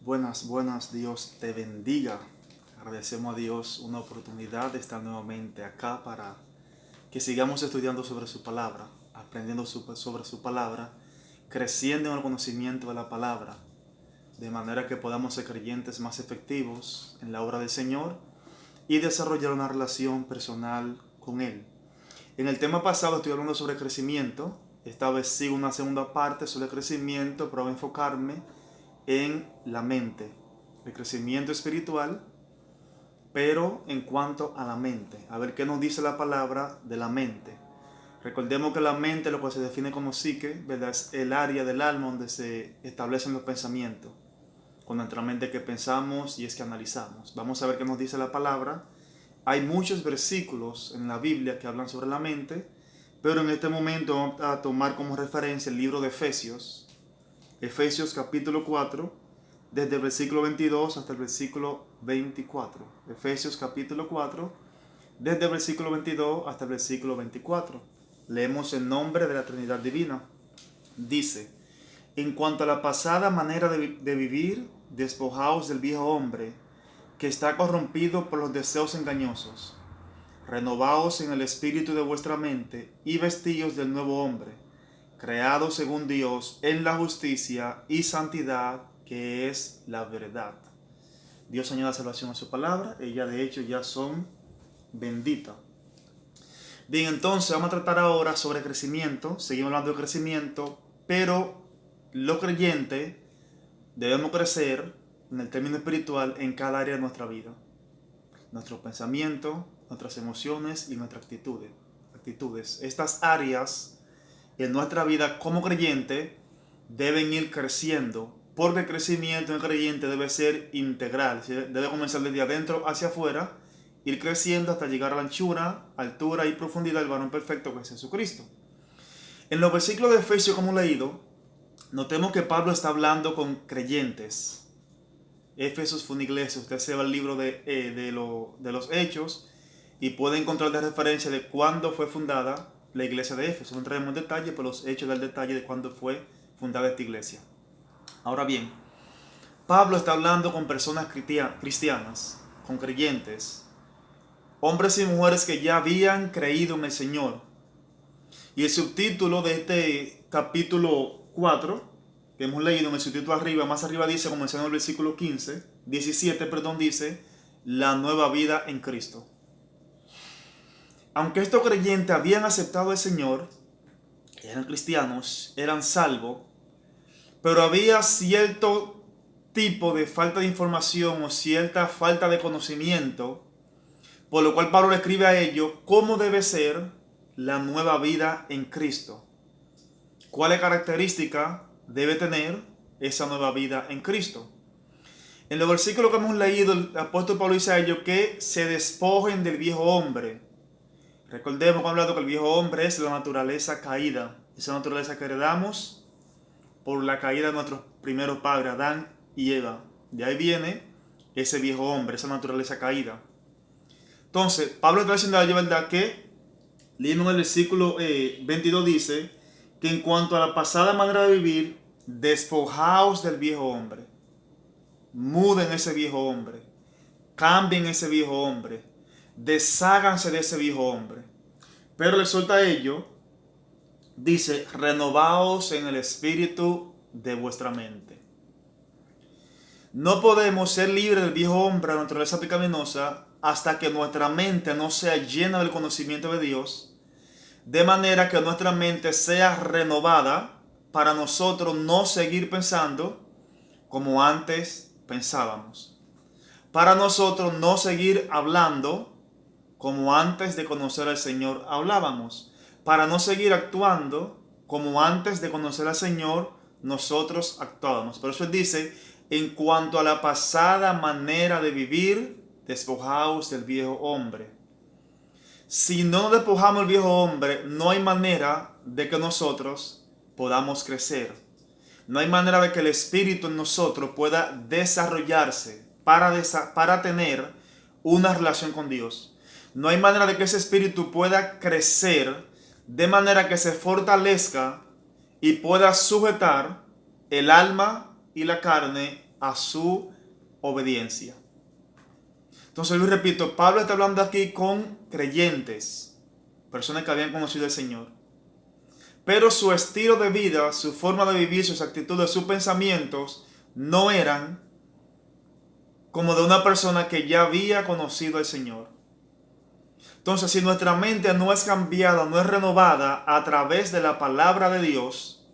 Buenas, Dios te bendiga. Agradecemos a Dios una oportunidad de estar nuevamente acá para que sigamos estudiando sobre su palabra, aprendiendo sobre su palabra, creciendo en el conocimiento de la palabra, de manera que podamos ser creyentes más efectivos en la obra del Señor y desarrollar una relación personal con Él. En el tema pasado estoy hablando sobre crecimiento. Esta vez sigo una segunda parte sobre crecimiento, pero voy a enfocarme en la mente, el crecimiento espiritual, pero en cuanto a la mente, a ver qué nos dice la palabra de la mente. Recordemos que la mente, lo que se define como psique, ¿verdad?, es el área del alma donde se establecen los pensamientos, con nuestra mente que pensamos y es que analizamos. Vamos a ver qué nos dice la palabra. Hay muchos versículos en la Biblia que hablan sobre la mente, pero en este momento vamos a tomar como referencia el libro de Efesios capítulo 4, desde el versículo 22 hasta el versículo 24. Efesios capítulo 4, desde el versículo 22 hasta el versículo 24. Leemos en nombre de la Trinidad Divina. Dice: en cuanto a la pasada manera de vivir, despojaos del viejo hombre, que está corrompido por los deseos engañosos. Renovaos en el espíritu de vuestra mente y vestíos del nuevo hombre, creado según Dios en la justicia y santidad que es la verdad. Dios añade salvación a su palabra. Ellas de hecho ya son benditas. Bien, entonces vamos a tratar ahora sobre crecimiento. Seguimos hablando de crecimiento, pero los creyentes debemos crecer en el término espiritual en cada área de nuestra vida. Nuestros pensamientos, nuestras emociones y nuestras actitudes. Estas áreas en nuestra vida como creyente deben ir creciendo, porque el crecimiento en el creyente debe ser integral, debe comenzar desde adentro hacia afuera, ir creciendo hasta llegar a la anchura, altura y profundidad del varón perfecto que es Jesucristo. En los versículos de Efesios que hemos leído, notemos que Pablo está hablando con creyentes. Efesios fue una iglesia. Usted se va al libro de los Hechos y puede encontrar de referencia de cuándo fue fundada la iglesia de Éfeso. No entraremos en detalle, pero los Hechos dan detalle de cuándo fue fundada esta iglesia. Ahora bien, Pablo está hablando con personas cristianas, con creyentes, hombres y mujeres que ya habían creído en el Señor. Y el subtítulo de este capítulo 4, que hemos leído en el subtítulo arriba, más arriba dice, comenzando en el versículo 17, dice, la nueva vida en Cristo. Aunque estos creyentes habían aceptado al Señor, eran cristianos, eran salvos, pero había cierto tipo de falta de información o cierta falta de conocimiento, por lo cual Pablo le escribe a ellos cómo debe ser la nueva vida en Cristo. ¿Cuáles características debe tener esa nueva vida en Cristo? En los versículos que hemos leído, el apóstol Pablo dice a ellos que se despojen del viejo hombre. Recordemos que hemos hablado que el viejo hombre es la naturaleza caída, esa naturaleza que heredamos por la caída de nuestros primeros padres, Adán y Eva. De ahí viene ese viejo hombre, esa naturaleza caída. Entonces, Pablo está diciendo a ellos, ¿verdad?, que leyendo en el versículo 22 dice que en cuanto a la pasada manera de vivir, despojaos del viejo hombre. Muden ese viejo hombre. Cambien ese viejo hombre. Desháganse de ese viejo hombre. Pero le suelta a ellos, dice, renovaos en el espíritu de vuestra mente. No podemos ser libres del viejo hombre, de la naturaleza pecaminosa, hasta que nuestra mente no sea llena del conocimiento de Dios, de manera que nuestra mente sea renovada para nosotros no seguir pensando como antes pensábamos, para nosotros no seguir hablando como antes de conocer al Señor hablábamos, para no seguir actuando como antes de conocer al Señor nosotros actuábamos. Por eso él dice, en cuanto a la pasada manera de vivir, despojaos del viejo hombre. Si no despojamos el viejo hombre, no hay manera de que nosotros podamos crecer. No hay manera de que el espíritu en nosotros pueda desarrollarse para tener una relación con Dios. No hay manera de que ese espíritu pueda crecer de manera que se fortalezca y pueda sujetar el alma y la carne a su obediencia. Entonces, yo repito, Pablo está hablando aquí con creyentes, personas que habían conocido al Señor. Pero su estilo de vida, su forma de vivir, sus actitudes, sus pensamientos no eran como de una persona que ya había conocido al Señor. Entonces, si nuestra mente no es cambiada, no es renovada a través de la palabra de Dios,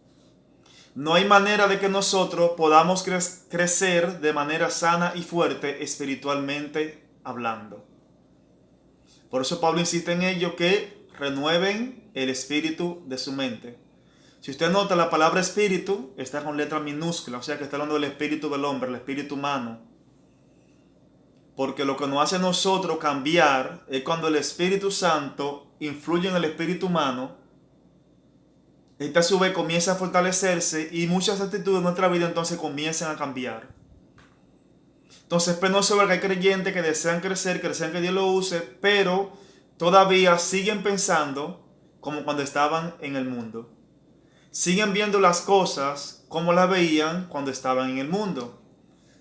no hay manera de que nosotros podamos crecer de manera sana y fuerte espiritualmente hablando. Por eso Pablo insiste en ello, que renueven el espíritu de su mente. Si usted nota, la palabra espíritu está con letra minúscula, o sea que está hablando del espíritu del hombre, el espíritu humano. Porque lo que nos hace a nosotros cambiar es cuando el Espíritu Santo influye en el espíritu humano. Este a su vez comienza a fortalecerse y muchas actitudes de nuestra vida entonces comienzan a cambiar. Entonces es penoso ver que hay creyentes que desean crecer, que desean que Dios lo use, pero todavía siguen pensando como cuando estaban en el mundo. Siguen viendo las cosas como las veían cuando estaban en el mundo.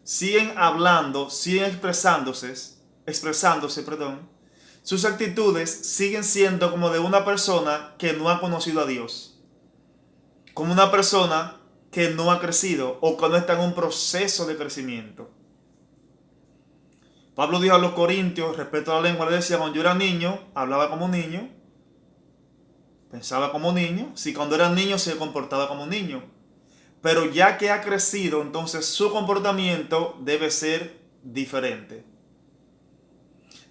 Siguen hablando, siguen expresándose, sus actitudes siguen siendo como de una persona que no ha conocido a Dios, como una persona que no ha crecido o que no está en un proceso de crecimiento. Pablo dijo a los corintios respecto a la lengua, le decía: cuando yo era niño, hablaba como niño, pensaba como niño, si cuando era niño se comportaba como niño. Pero ya que ha crecido, entonces su comportamiento debe ser diferente.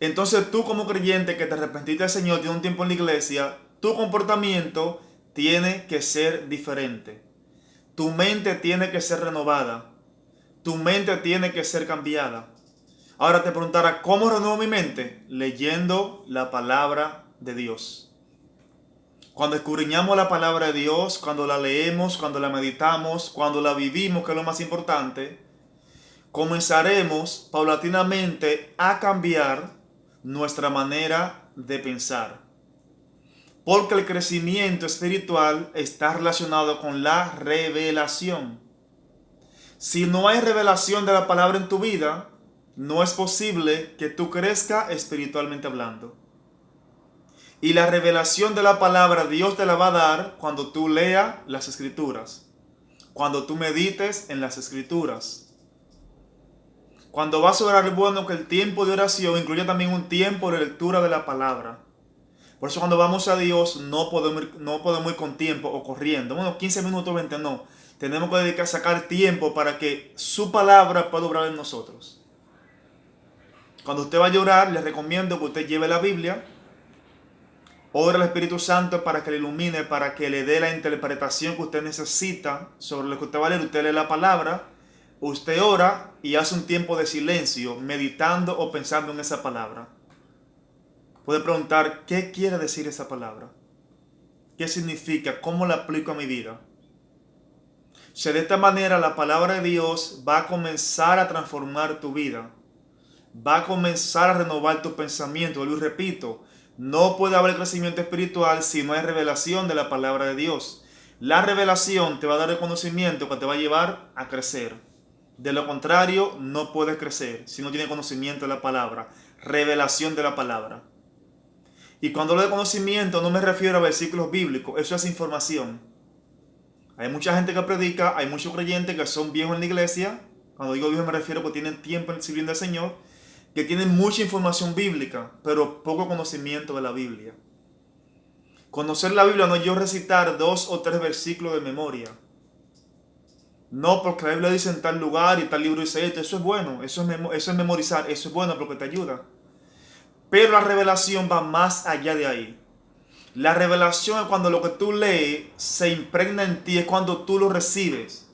Entonces tú, como creyente que te arrepentiste del Señor, tiene un tiempo en la iglesia, tu comportamiento tiene que ser diferente. Tu mente tiene que ser renovada. Tu mente tiene que ser cambiada. Ahora te preguntará, ¿cómo renuevo mi mente? Leyendo la palabra de Dios. Cuando escudriñamos la palabra de Dios, cuando la leemos, cuando la meditamos, cuando la vivimos, que es lo más importante, comenzaremos paulatinamente a cambiar nuestra manera de pensar. Porque el crecimiento espiritual está relacionado con la revelación. Si no hay revelación de la palabra en tu vida, no es posible que tú crezcas espiritualmente hablando. Y la revelación de la palabra Dios te la va a dar cuando tú leas las escrituras, cuando tú medites en las escrituras. Cuando vas a orar, es bueno que el tiempo de oración incluya también un tiempo de lectura de la palabra. Por eso cuando vamos a Dios no podemos ir con tiempo o corriendo. Bueno, 15 minutos, 20 no. Tenemos que dedicar a sacar tiempo para que su palabra pueda obrar en nosotros. Cuando usted vaya a orar, les recomiendo que usted lleve la Biblia. Ora al Espíritu Santo para que le ilumine, para que le dé la interpretación que usted necesita sobre lo que usted va a leer. Usted lee la palabra, usted ora y hace un tiempo de silencio, meditando o pensando en esa palabra. Puede preguntar, ¿qué quiere decir esa palabra? ¿Qué significa? ¿Cómo la aplico a mi vida? O sea, de esta manera la palabra de Dios va a comenzar a transformar tu vida. Va a comenzar a renovar tu pensamiento. Lo repito, no puede haber crecimiento espiritual si no hay revelación de la palabra de Dios. La revelación te va a dar el conocimiento que te va a llevar a crecer. De lo contrario, no puedes crecer si no tienes conocimiento de la palabra. Revelación de la palabra. Y cuando hablo de conocimiento no me refiero a versículos bíblicos, eso es información. Hay mucha gente que predica, hay muchos creyentes que son viejos en la iglesia. Cuando digo viejos me refiero a que tienen tiempo en sirviendo al Señor, que tienen mucha información bíblica, pero poco conocimiento de la Biblia. Conocer la Biblia no es yo recitar 2 o 3 versículos de memoria. No, porque la Biblia dice en tal lugar y tal libro dice esto. Eso es bueno, eso es memorizar, eso es bueno porque te ayuda. Pero la revelación va más allá de ahí. La revelación es cuando lo que tú lees se impregna en ti, es cuando tú lo recibes.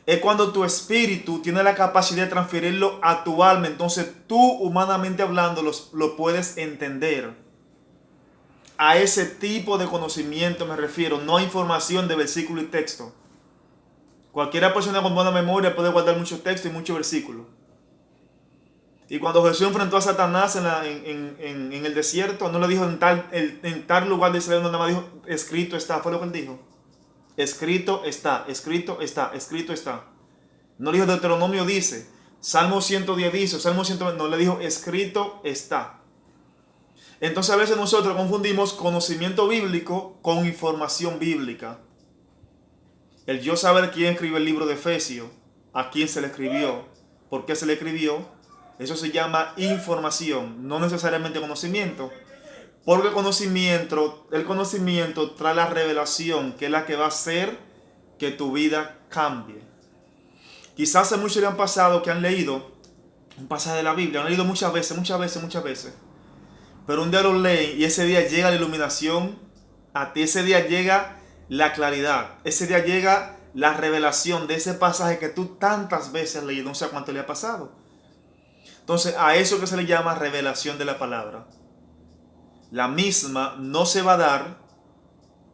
Es cuando tu espíritu tiene la capacidad de transferirlo a tu alma. Entonces tú, humanamente hablando, lo puedes entender. A ese tipo de conocimiento me refiero, no a información de versículo y texto. Cualquier persona con buena memoria puede guardar mucho texto y muchos versículos. Y cuando Jesús enfrentó a Satanás en el desierto, no le dijo en tal lugar de Israel, nada más dijo, escrito está. Fue lo que él dijo. Escrito está, escrito está, escrito está. No le dijo Deuteronomio dice, Salmo 110 dice, Salmo 120, no le dijo escrito está. Entonces a veces nosotros confundimos conocimiento bíblico con información bíblica. El yo saber quién escribió el libro de Efesios, a quién se le escribió, por qué se le escribió, eso se llama información, no necesariamente conocimiento. Porque el conocimiento trae la revelación, que es la que va a hacer que tu vida cambie. Quizás a muchos le han pasado que han leído un pasaje de la Biblia, han leído muchas veces. Pero un día lo leen y ese día llega la iluminación a ti, ese día llega la claridad, ese día llega la revelación de ese pasaje que tú tantas veces has leído, no sé cuánto le ha pasado. Entonces a eso que se le llama revelación de la palabra. La misma no se va a dar,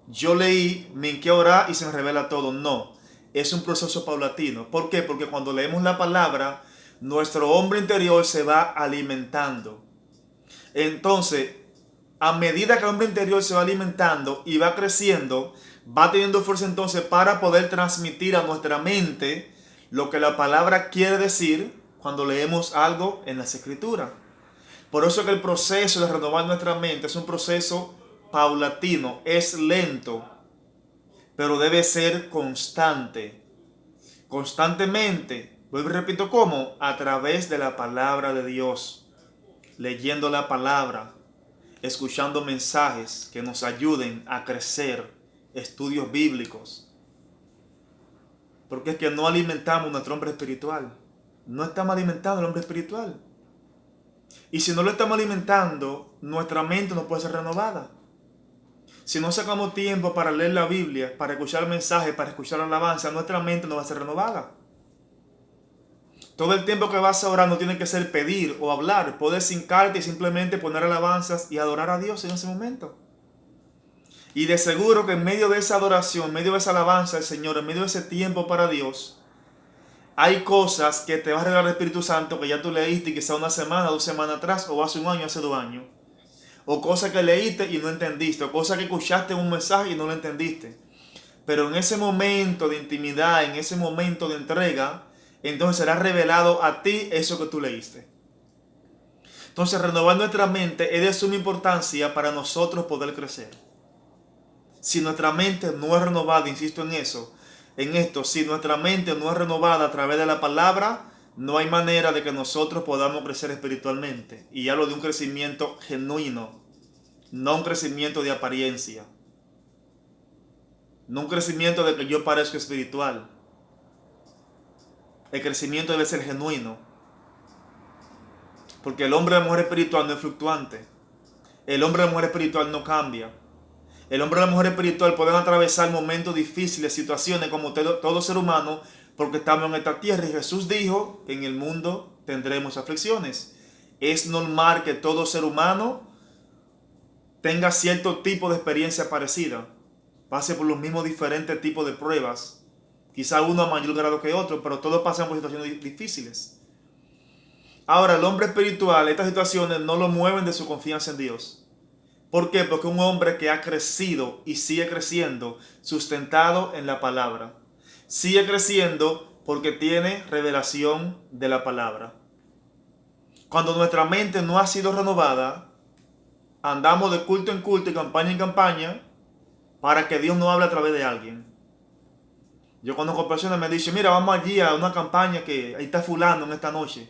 yo leí, me hinqué a orar y se me revela todo. No, es un proceso paulatino. ¿Por qué? Porque cuando leemos la palabra, nuestro hombre interior se va alimentando. Entonces, a medida que el hombre interior se va alimentando y va creciendo, va teniendo fuerza entonces para poder transmitir a nuestra mente lo que la palabra quiere decir cuando leemos algo en las escrituras. Por eso que el proceso de renovar nuestra mente es un proceso paulatino, es lento, pero debe ser constante. Constantemente, vuelvo y repito, ¿cómo? A través de la palabra de Dios, leyendo la palabra, escuchando mensajes que nos ayuden a crecer, estudios bíblicos. Porque es que no alimentamos nuestro hombre espiritual. No estamos alimentando el hombre espiritual. Y si no lo estamos alimentando, nuestra mente no puede ser renovada. Si no sacamos tiempo para leer la Biblia, para escuchar mensajes, para escuchar alabanza, nuestra mente no va a ser renovada. Todo el tiempo que vas a orar no tiene que ser pedir o hablar. Puedes hincarte y simplemente poner alabanzas y adorar a Dios en ese momento. Y de seguro que en medio de esa adoración, en medio de esa alabanza al Señor, en medio de ese tiempo para Dios, hay cosas que te va a revelar el Espíritu Santo que ya tú leíste quizá una semana, 2 semanas atrás, o hace un año, hace 2 años. O cosas que leíste y no entendiste, o cosas que escuchaste en un mensaje y no lo entendiste. Pero en ese momento de intimidad, en ese momento de entrega, entonces será revelado a ti eso que tú leíste. Entonces renovar nuestra mente es de suma importancia para nosotros poder crecer. Si nuestra mente no es renovada, insisto en esto, si nuestra mente no es renovada a través de la palabra, no hay manera de que nosotros podamos crecer espiritualmente. Y hablo de un crecimiento genuino, no un crecimiento de apariencia. No un crecimiento de que yo parezco espiritual. El crecimiento debe ser genuino. Porque el hombre y la mujer espiritual no es fluctuante. El hombre y la mujer espiritual no cambia. El hombre y la mujer espiritual pueden atravesar momentos difíciles, situaciones como todo ser humano, porque estamos en esta tierra. Y Jesús dijo que en el mundo tendremos aflicciones. Es normal que todo ser humano tenga cierto tipo de experiencia parecida. Pase por los mismos diferentes tipos de pruebas. Quizá uno a mayor grado que otro, pero todos pasan por situaciones difíciles. Ahora, el hombre espiritual, estas situaciones no lo mueven de su confianza en Dios. ¿Por qué? Porque un hombre que ha crecido y sigue creciendo, sustentado en la palabra. Sigue creciendo porque tiene revelación de la palabra. Cuando nuestra mente no ha sido renovada, andamos de culto en culto y campaña en campaña para que Dios no hable a través de alguien. Yo conozco personas que me dicen, mira, vamos allí a una campaña que ahí está fulano en esta noche.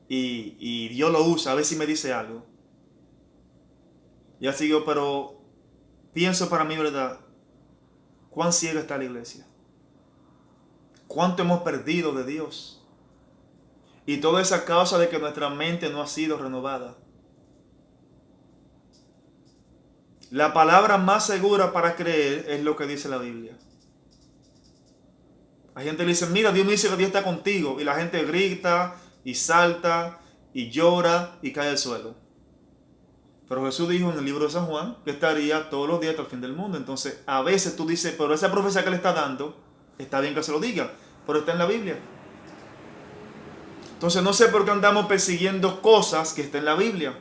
Y Dios lo usa, a ver si me dice algo. Y así yo, pero pienso para mí, ¿verdad? ¿Cuán ciega está la iglesia? ¿Cuánto hemos perdido de Dios? Y todo es a causa de que nuestra mente no ha sido renovada. La palabra más segura para creer es lo que dice la Biblia. Hay gente que dice, mira, Dios me dice que Dios está contigo. Y la gente grita y salta y llora y cae al suelo. Pero Jesús dijo en el libro de San Juan que estaría todos los días hasta el fin del mundo. Entonces, a veces tú dices, pero esa profecía que le está dando, está bien que se lo diga, pero está en la Biblia. Entonces, no sé por qué andamos persiguiendo cosas que están en la Biblia.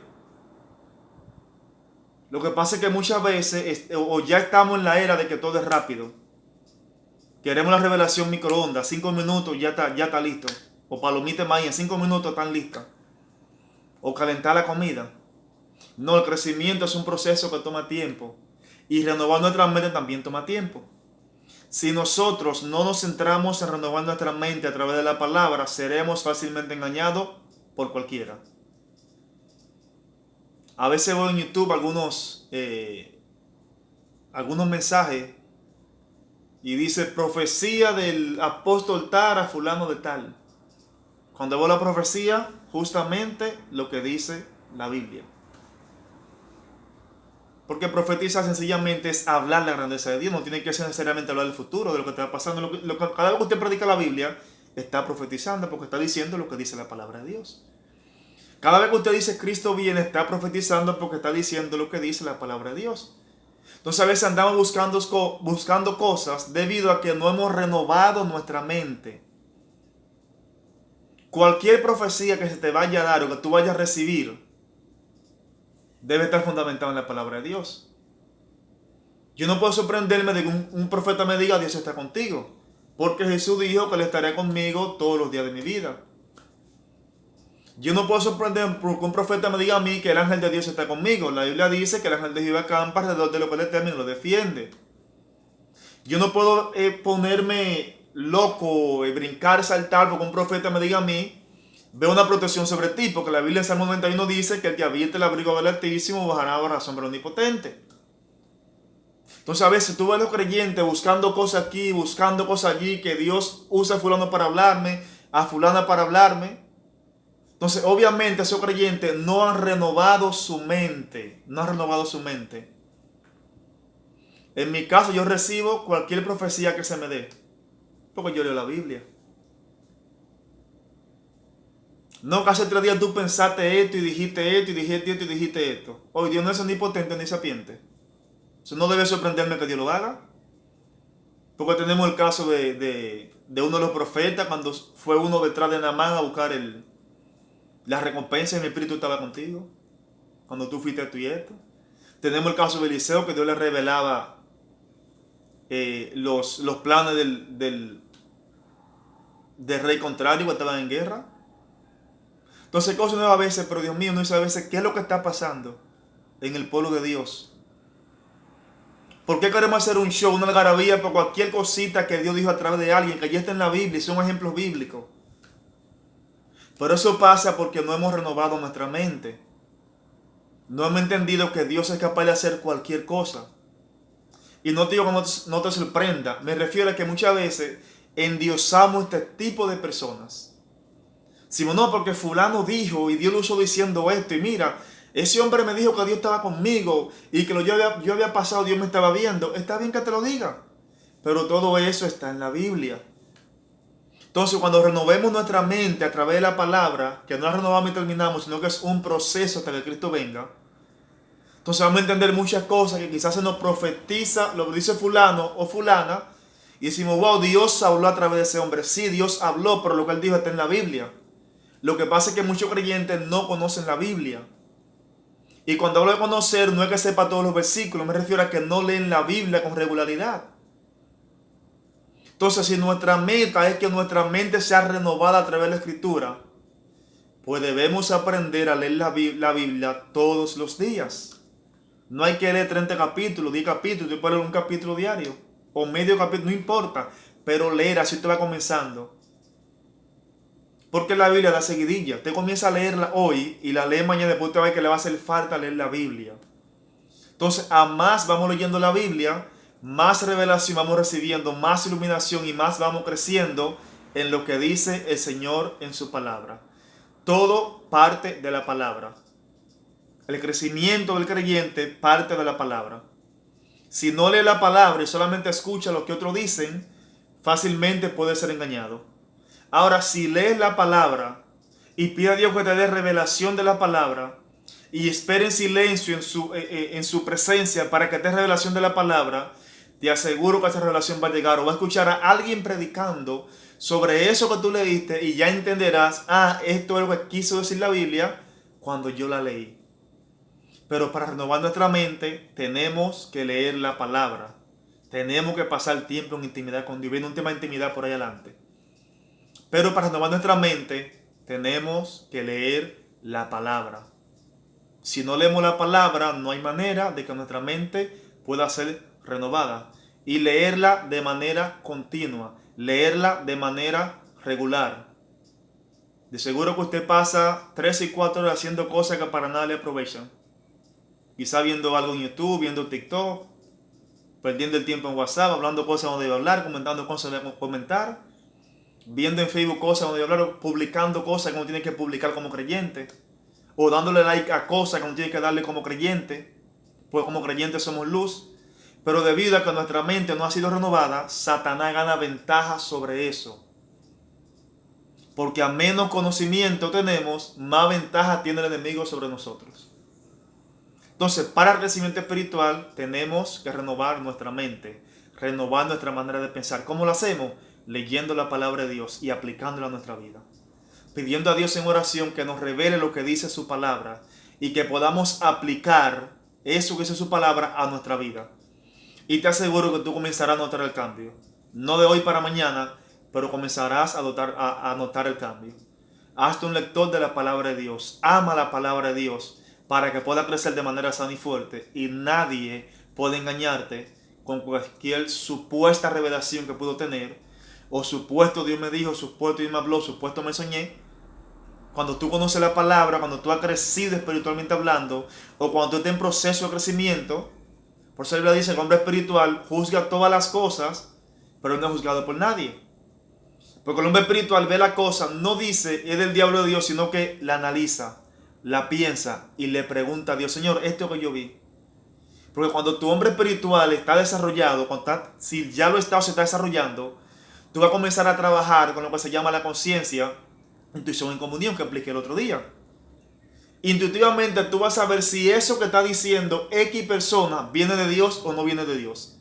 Lo que pasa es que muchas veces, o ya estamos en la era de que todo es rápido. Queremos la revelación microondas, 5 minutos ya está listo. O palomita de maíz, en 5 minutos están listas. O calentar la comida. No, el crecimiento es un proceso que toma tiempo. Y renovar nuestra mente también toma tiempo. Si nosotros no nos centramos en renovar nuestra mente a través de la palabra, seremos fácilmente engañados por cualquiera. A veces veo en YouTube algunos mensajes y dice profecía del apóstol tal a fulano de tal. Cuando veo la profecía, justamente lo que dice la Biblia. Porque profetizar sencillamente es hablar la grandeza de Dios. No tiene que ser necesariamente hablar del futuro, de lo que está pasando. Cada vez que usted predica la Biblia, está profetizando porque está diciendo lo que dice la palabra de Dios. Cada vez que usted dice Cristo viene, está profetizando porque está diciendo lo que dice la palabra de Dios. Entonces a veces andamos buscando cosas debido a que no hemos renovado nuestra mente. Cualquier profecía que se te vaya a dar o que tú vayas a recibir debe estar fundamentado en la palabra de Dios. Yo no puedo sorprenderme de que un profeta me diga Dios está contigo, porque Jesús dijo que Él estaría conmigo todos los días de mi vida. Yo no puedo sorprenderme porque un profeta me diga a mí que el ángel de Dios está conmigo. La Biblia dice que el ángel de Jehová acampa alrededor de lo que Él teme y lo defiende. Yo no puedo ponerme loco, brincar, saltar porque un profeta me diga a mí veo una protección sobre ti, porque la Biblia en Salmo 91 dice que el que habita el abrigo del Altísimo bajará bajo la sombra del Omnipotente. Entonces a veces tú ves a los creyentes buscando cosas aquí, buscando cosas allí, que Dios usa a fulano para hablarme, a fulana para hablarme. Entonces obviamente esos creyentes no han renovado su mente, En mi caso yo recibo cualquier profecía que se me dé, porque yo leo la Biblia. No que hace 3 días tú pensaste esto y dijiste esto y dijiste esto y dijiste esto. Hoy Dios no es omnipotente ni sapiente. Eso no debe sorprenderme que Dios lo haga. Porque tenemos el caso de uno de los profetas cuando fue uno detrás de Naamán a buscar la recompensa y mi espíritu estaba contigo. Cuando tú fuiste esto y esto. Tenemos el caso de Eliseo que Dios le revelaba los planes del rey contrario que estaban en guerra. Entonces cosas nuevas a veces, pero Dios mío, no dice a veces qué es lo que está pasando en el pueblo de Dios. ¿Por qué queremos hacer un show, una algarabía por cualquier cosita que Dios dijo a través de alguien, que ya está en la Biblia y son ejemplos bíblicos? Pero eso pasa porque no hemos renovado nuestra mente. No hemos entendido que Dios es capaz de hacer cualquier cosa. Y no te digo que no te sorprenda, me refiero a que muchas veces endiosamos este tipo de personas. Si no, porque fulano dijo y Dios lo usó diciendo esto y mira, ese hombre me dijo que Dios estaba conmigo y que yo había pasado, Dios me estaba viendo. Está bien que te lo diga, pero todo eso está en la Biblia. Entonces cuando renovemos nuestra mente a través de la palabra, que no la renovamos y terminamos, sino que es un proceso hasta que Cristo venga, entonces vamos a entender muchas cosas que quizás se nos profetiza, lo dice fulano o fulana, y decimos, wow, Dios habló a través de ese hombre. Sí, Dios habló, pero lo que Él dijo está en la Biblia. Lo que pasa es que muchos creyentes no conocen la Biblia. Y cuando hablo de conocer, no es que sepa todos los versículos, me refiero a que no leen la Biblia con regularidad. Entonces, si nuestra meta es que nuestra mente sea renovada a través de la Escritura, pues debemos aprender a leer la Biblia todos los días. No hay que leer 30 capítulos, 10 capítulos, tú puedes leer un capítulo diario, o medio capítulo, no importa, pero leer, así te va comenzando. Porque la Biblia da seguidilla. Usted comienza a leerla hoy y la lee mañana, después usted va a ver que le va a hacer falta leer la Biblia. Entonces, a más vamos leyendo la Biblia, más revelación vamos recibiendo, más iluminación y más vamos creciendo en lo que dice el Señor en su palabra. Todo parte de la palabra. El crecimiento del creyente parte de la palabra. Si no lee la palabra y solamente escucha lo que otros dicen, fácilmente puede ser engañado. Ahora, si lees la palabra y pide a Dios que te dé revelación de la palabra y espere en silencio en su presencia para que te dé revelación de la palabra, te aseguro que esa revelación va a llegar o va a escuchar a alguien predicando sobre eso que tú leíste y ya entenderás, esto es lo que quiso decir la Biblia cuando yo la leí. Pero para renovar nuestra mente tenemos que leer la palabra. Tenemos que pasar tiempo en intimidad con Dios. Viene un tema de intimidad por ahí adelante. Pero para renovar nuestra mente, tenemos que leer la palabra. Si no leemos la palabra, no hay manera de que nuestra mente pueda ser renovada. Y leerla de manera continua, leerla de manera regular. De seguro que usted pasa 3 y 4 horas haciendo cosas que para nada le aprovechan. Quizá viendo algo en YouTube, viendo TikTok, perdiendo el tiempo en WhatsApp, hablando cosas donde debe hablar, comentando cosas donde debe comentar, viendo en Facebook cosas donde debe hablar, publicando cosas que uno tiene que publicar como creyente, o dándole like a cosas que uno tiene que darle como creyente, pues como creyentes somos luz. Pero debido a que nuestra mente no ha sido renovada, Satanás gana ventaja sobre eso. Porque a menos conocimiento tenemos, más ventaja tiene el enemigo sobre nosotros. Entonces, para el crecimiento espiritual tenemos que renovar nuestra mente, renovar nuestra manera de pensar. ¿Cómo lo hacemos? Leyendo la palabra de Dios y aplicándola a nuestra vida. Pidiendo a Dios en oración que nos revele lo que dice su palabra y que podamos aplicar eso que dice su palabra a nuestra vida. Y te aseguro que tú comenzarás a notar el cambio. No de hoy para mañana, pero comenzarás a notar el cambio. Hazte un lector de la palabra de Dios. Ama la palabra de Dios para que pueda crecer de manera sana y fuerte. Y nadie puede engañarte con cualquier supuesta revelación que pudo tener. O supuesto Dios me dijo, supuesto Dios me habló, supuesto me soñé. Cuando tú conoces la palabra, cuando tú has crecido espiritualmente hablando, o cuando tú estás en proceso de crecimiento. Por eso la Biblia dice que el hombre espiritual juzga todas las cosas, pero no es juzgado por nadie. Porque el hombre espiritual ve la cosa, no dice es del diablo de Dios, sino que la analiza, la piensa y le pregunta a Dios, Señor, esto que yo vi. Porque cuando tu hombre espiritual está desarrollado, si ya lo está o se está desarrollando, tú vas a comenzar a trabajar con lo que se llama la conciencia, intuición en comunión, que expliqué el otro día. Intuitivamente tú vas a ver si eso que está diciendo X persona viene de Dios o no viene de Dios.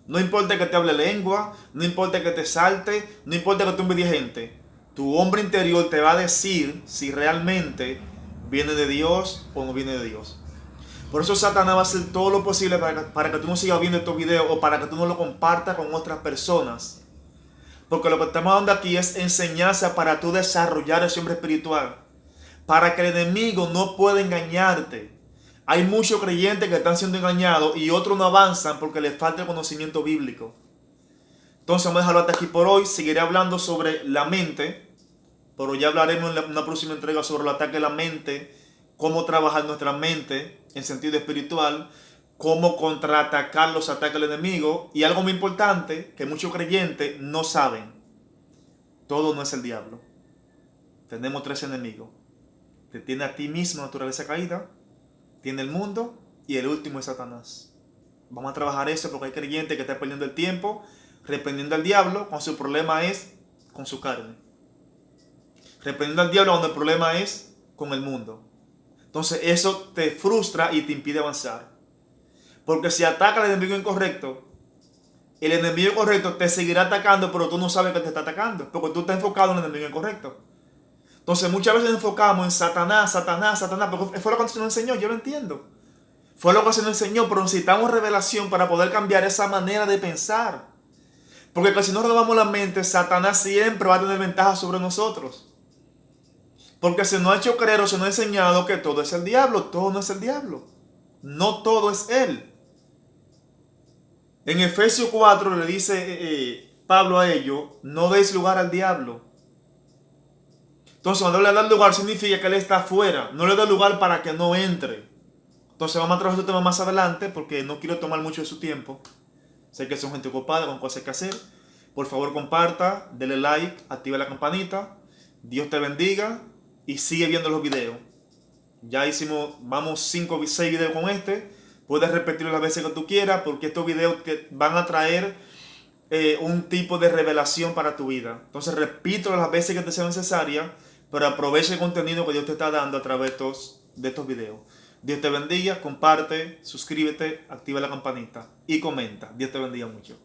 No importa que te hable lengua, no importa que te salte, no importa que tú envidies gente. Tu hombre interior te va a decir si realmente viene de Dios o no viene de Dios. Por eso Satanás va a hacer todo lo posible para que tú no sigas viendo estos videos o para que tú no lo compartas con otras personas. Porque lo que estamos dando aquí es enseñanza para tú desarrollar ese hombre espiritual. Para que el enemigo no pueda engañarte. Hay muchos creyentes que están siendo engañados y otros no avanzan porque les falta el conocimiento bíblico. Entonces vamos a dejarlo hasta aquí por hoy. Seguiré hablando sobre la mente, pero ya hablaremos en una próxima entrega sobre el ataque de la mente, cómo trabajar nuestra mente en sentido espiritual, cómo contraatacar los ataques del enemigo y algo muy importante que muchos creyentes no saben. Todo no es el diablo. Tenemos 3 enemigos. Te tiene a ti mismo, naturaleza caída, tiene el mundo y el último es Satanás. Vamos a trabajar eso porque hay creyentes que están perdiendo el tiempo reprendiendo al diablo cuando su problema es con su carne. Reprendiendo al diablo cuando el problema es con el mundo. Entonces eso te frustra y te impide avanzar. Porque si ataca al enemigo incorrecto, el enemigo correcto te seguirá atacando, pero tú no sabes que te está atacando, porque tú estás enfocado en el enemigo incorrecto. Entonces muchas veces nos enfocamos en Satanás, Satanás, Satanás, porque fue lo que se nos enseñó, yo lo entiendo. Fue lo que se nos enseñó, pero necesitamos revelación para poder cambiar esa manera de pensar. Porque si no renovamos la mente, Satanás siempre va a tener ventaja sobre nosotros. Porque se nos ha hecho creer o se nos ha enseñado que todo es el diablo, todo no es el diablo. No todo es él. En Efesios 4 le dice Pablo a ellos, no deis lugar al diablo. Entonces cuando le da lugar significa que él está afuera, no le da lugar para que no entre. Entonces vamos a trabajar este tema más adelante porque no quiero tomar mucho de su tiempo. Sé que son gente ocupada con cosas que hacer. Por favor comparta, dele like, active la campanita. Dios te bendiga y sigue viendo los videos. Ya hicimos, vamos 5 o 6 videos con este. Puedes repetirlo las veces que tú quieras porque estos videos te van a traer un tipo de revelación para tu vida. Entonces repítelo las veces que te sea necesaria, pero aprovecha el contenido que Dios te está dando a través de estos videos. Dios te bendiga, comparte, suscríbete, activa la campanita y comenta. Dios te bendiga mucho.